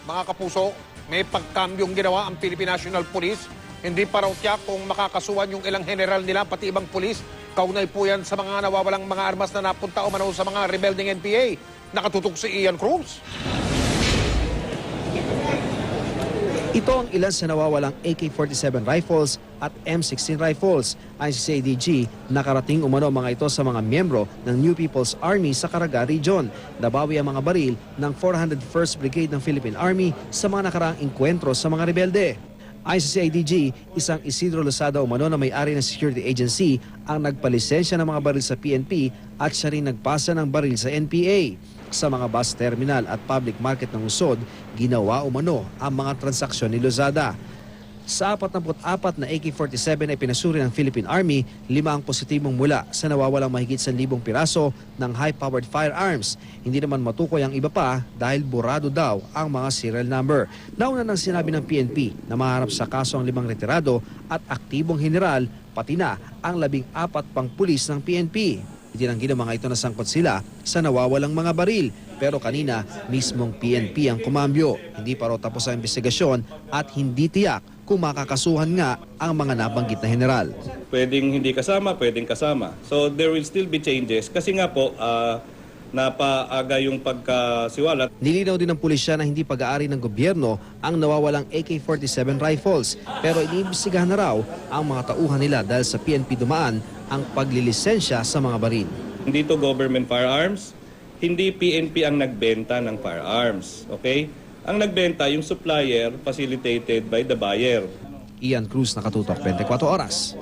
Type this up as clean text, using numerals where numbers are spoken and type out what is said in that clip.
mga kapuso, may pagkambyong ginawa ang Philippine National Police. Hindi pa raw tiyak kung makakasuhan yung ilang general nila, pati ibang pulis. Kaunay po yan sa mga nawawalang mga armas na napunta o manaw sa mga rebelding NPA. Nakatutok si Ian Cruz. Ito ang ilan sa nawawalang AK-47 rifles at M16 rifles. Ayon sa CIDG, nakarating umano mga ito sa mga miyembro ng New People's Army sa Caraga Region. Nabawi ang mga baril ng 401st Brigade ng Philippine Army sa mga nakaraang engkwentro sa mga rebelde. Ayon sa CIDG, isang Isidro Losada umano na may-ari ng security agency ang nagpalisensya ng mga baril sa PNP at siya rin nagpasa ng baril sa NPA. Sa mga bus terminal at public market ng Usod, ginawa umano ang mga transaksyon ni Lozada. Sa 44 na AK-47 ay pinasuri ng Philippine Army, 5 ang positibong mula sa nawawalang mahigit 1,000 piraso ng high-powered firearms. Hindi naman matukoy ang iba pa dahil burado daw ang mga serial number. Nauna nang sinabi ng PNP na maharap sa kaso ang 5 retirado at aktibong general, pati na ang 14 pang pulis ng PNP. Itinanggi ng mga ito na sangkot sila sa nawawalang mga baril. Pero kanina, mismong PNP ang kumambyo. Hindi pa raw tapos ang investigasyon at hindi tiyak kung makakasuhan nga ang mga nabanggit na general. Pwedeng hindi kasama, pwedeng kasama. So there will still be changes kasi nga po napaaga yung pagkasiwalat. Nilinaw din ng pulisya na hindi pag-aari ng gobyerno ang nawawalang AK-47 rifles. Pero iniimbestigahan na raw ang mga tauhan nila dahil sa PNP dumaan ang paglilisensya sa mga baril. Hindi to government firearms, hindi PNP ang nagbenta ng firearms. Okay? Ang nagbenta yung supplier facilitated by the buyer. Ian Cruz, Nakatutok, 24 Oras.